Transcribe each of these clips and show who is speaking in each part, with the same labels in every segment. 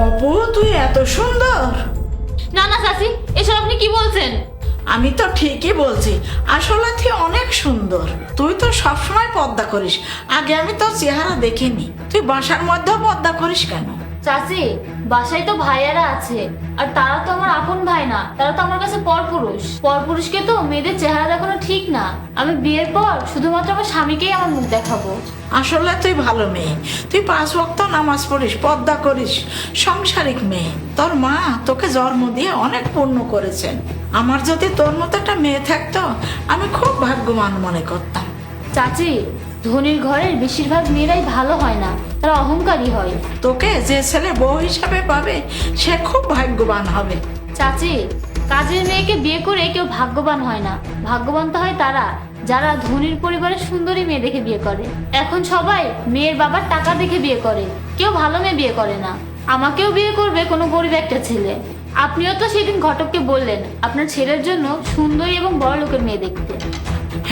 Speaker 1: অপু, তুই এত সুন্দর!
Speaker 2: না না চাচি, এসব আপনি কি বলছেন?
Speaker 1: আমি তো ঠিকই বলছি, আসলে তুই অনেক সুন্দর। তুই তো সবসময় পর্দা করিস, আগে আমি তোর চেহারা দেখিনি। তুই বাসার মধ্যেও পর্দা করিস কেন?
Speaker 2: চাচি, বাসায় তো ভাইয়ারা আছে, আর তারা তো আমার আপন ভাই না, তারা তো আমার কাছে পরপুরুষ। পরপুরুষকে তো মেয়েদের চেহারা দেখানো ঠিক না। আমি বিয়ের পর শুধুমাত্র আমার স্বামীকেই আমার মুখ দেখাবো।
Speaker 1: আসলে তুই ভালো মেয়ে, তুই 5 ওয়াক্ত নামাজ পড়িস, পর্দা করিস, সংসারিক মেয়ে। তোর মা তোকে জন্ম দিয়ে অনেক পুণ্য করেছেন। আমার যদি তোর মতো একটা মেয়ে থাকতো, আমি খুব ভাগ্যবান মনে করতাম।
Speaker 2: চাচি, ধনীর ঘরের বেশিরভাগ মেয়েরাই ভালো হয় না, তারা অহংকারী হয়।
Speaker 1: তোকে যে ছেলে বউ হিসাবে পাবে, সে খুব ভাগ্যবান হবে।
Speaker 2: চাচি, কাজের মেয়েকে বিয়ে করে কেউ ভাগ্যবান হয় না। ভাগ্যবান তো হয় তারা যারা ধনীর পরিবারের সুন্দরী মেয়ে দেখে বিয়ে করে। এখন সবাই মেয়ের বাবার টাকা দেখে বিয়ে করে, কেউ ভালো মেয়ে বিয়ে করে না। আমাকেও বিয়ে করবে কোনো গরিব একটা ছেলে। আপনিও তো সেদিন ঘটককে বললেন আপনার ছেলের জন্য সুন্দরী এবং বড় লোকের মেয়ে দেখতে।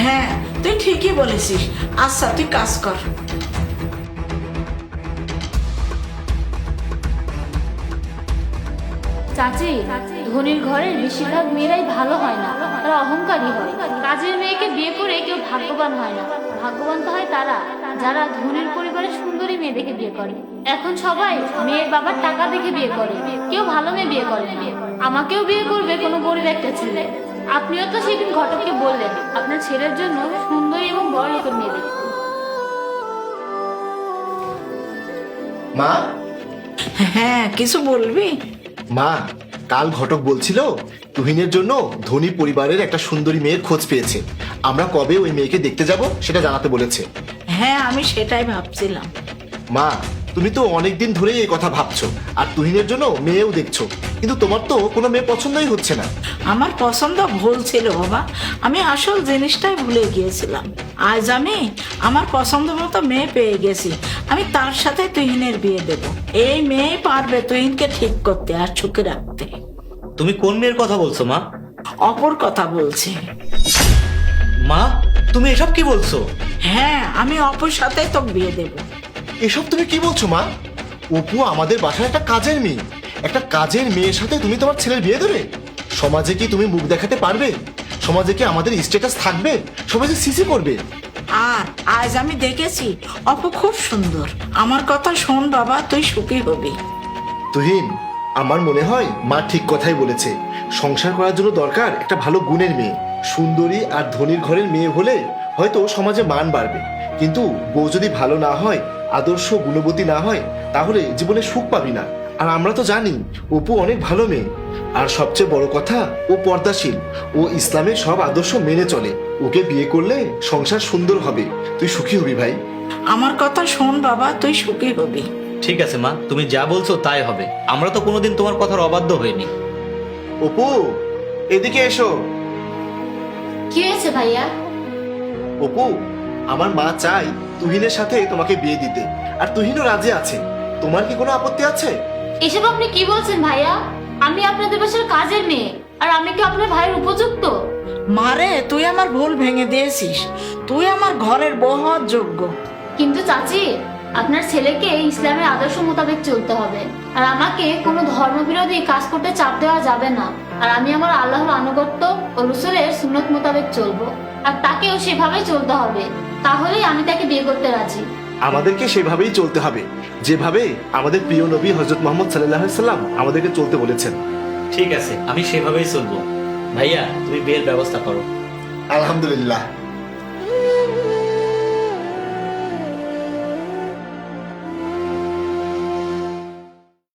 Speaker 1: হ্যাঁ, তুই ঠিকই বলেছিস। আচ্ছা, তুই কাজ কর।
Speaker 2: চাচি, ধনীর ঘরের বেশিরভাগ মেয়েরাই ভালো হয় না, তারা অহংকারী হয়। কাজের মেয়েকে বিয়ে করে কেউ ভাগ্যবান হয় না। ভাগ্যবান তো হয় তারা যারা ধনীর পরিবারের সুন্দরী মেয়ে দেখে বিয়ে করে। এখন সবাই মেয়ের বাবার টাকা দেখে বিয়ে করে, কেউ ভালো মেয়ে বিয়ে করে না। আমাকেও বিয়ে করবে কোনো গরিব একটা ছেলে। আপনিও তো সেদিন ঘটককে বললেন আপনার ছেলের জন্য সুন্দরী এবং বড় লোকের মেয়ে দেখতে।
Speaker 3: মা,
Speaker 1: হ্যাঁ, কিছু বলবি?
Speaker 3: মা, কাল ঘটক বলছিল তুহিনের জন্য ধনী পরিবারের একটা সুন্দরী মেয়ের খোঁজ পেয়েছে। আমরা কবে ওই মেয়েকে দেখতে যাব সেটা জানাতে বলেছে।
Speaker 1: হ্যাঁ, আমি সেটাই ভাবছিলাম।
Speaker 3: মা, তুমি তো অনেকদিন ধরেই এই কথা ভাবছো, আর তুহিনের জন্য মেয়েও দেখছো, কিন্তু তোমার তো কোনো মেয়ে পছন্দই হচ্ছে না।
Speaker 1: আমার পছন্দ ভুল ছিল বাবা, আমি আসল জিনিসটাই ভুলে গিয়েছিলাম। আজ আমি আমার পছন্দ মতো মেয়ে পেয়ে গেছি, আমি তার সাথে তুহিনের বিয়ে দেব। এই মেয়ে পারবে তুহিনকে ঠিক করতে আর সুখে রাখতে।
Speaker 4: তুমি কোন মেয়ের কথা বলছো মা?
Speaker 1: অপর কথা বলছি।
Speaker 4: মা, তুমি এসব কি বলছো?
Speaker 1: হ্যাঁ, আমি অপর সাথে তো বিয়ে দেব।
Speaker 3: এসব তুমি কি বলছো মা? অপু আমাদের বাসার একটা কাজের মেয়ে, একটা কাজের মেয়ের সাথে তুমি তোমার ছেলের বিয়ে দেবে? সমাজে কি তুমি মুখ দেখাতে পারবে? সমাজে কি আমাদের স্ট্যাটাস থাকবে? সমাজে সিসি করবে?
Speaker 1: আর আজ আমি দেখেছি অপু খুব সুন্দর। আমার কথা শোন বাবা, তুই সুখী হবি।
Speaker 3: তুহিন, আমার মনে হয় মা ঠিক কথাই বলেছে। সংসার করার জন্য দরকার একটা ভালো গুণের মেয়ে। সুন্দরী আর ধনীর ঘরের মেয়ে হলে হয়তো সমাজে মান বাড়বে, কিন্তু বউ যদি ভালো না হয়, আদর্শ গুণবতী না হয়, তাহলে জীবনে সুখ পাবি না। আর আমরা তো জানি অপু অনেক ভালো মেয়ে, আর সবচেয়ে বড় কথা ও পর্দাশীল, ও ইসলামের সব আদর্শ মেনে চলে। ওকে বিয়ে করলে সংসার সুন্দর হবে, তুই সুখী হবি ভাই।
Speaker 1: আমার কথা শোন বাবা, তুই সুখী হবি।
Speaker 4: ঠিক আছে মা, তুমি যা বলছো তাই হবে। আমরা তো কোনোদিন তোমার কথার অবাধ্য হইনি।
Speaker 3: অপু, এদিকে এসো।
Speaker 2: কি হয়েছে ভাইয়া?
Speaker 3: অপু, আমার মা চাই তুহিনের সাথে তোমাকে বিয়ে দিতে, আর তুহিনও রাজি আছে। তোমার কি কোনো আপত্তি আছে?
Speaker 2: এসব আপনি কি বলছেন ভাইয়া? আমি আপনাদের বাসার কাজের মেয়ে, আর আমি কি আপনার ভাইয়ের উপযুক্ত?
Speaker 1: মারে, তুই আমার ভুল ভেঙে দিয়েছিস। তুই আমার ঘরের বউ হওয়ার যোগ্য।
Speaker 2: কিন্তু চাচি, আপনার ছেলেকে ইসলামের আদর্শ মোতাবেক চলতে হবে, আর আমাকে কোনো ধর্মবিরোধী কাজ করতে চাপ দেওয়া যাবে না। আর আমি আমার আল্লাহর আনুগত্য ও রসুলের সুন্নত মোতাবেক চলবো, আর তাকেও সেভাবেই চলতে হবে। তাহলেই আমি তাকে বিয়ে করতে রাজি।
Speaker 3: আমাদেরকে সেভাবেই চলতে হবে, যেভাবে আমাদের প্রিয় নবী হযরত মুহাম্মদ সাল্লাল্লাহু আলাইহি সাল্লাম আমাদেরকে চলতে বলেছেন।
Speaker 4: ঠিক আছে, আমি সেভাবেই চলবো। ভাইয়া, তুমি বিয়ের ব্যবস্থা করো।
Speaker 3: আলহামদুলিল্লাহ।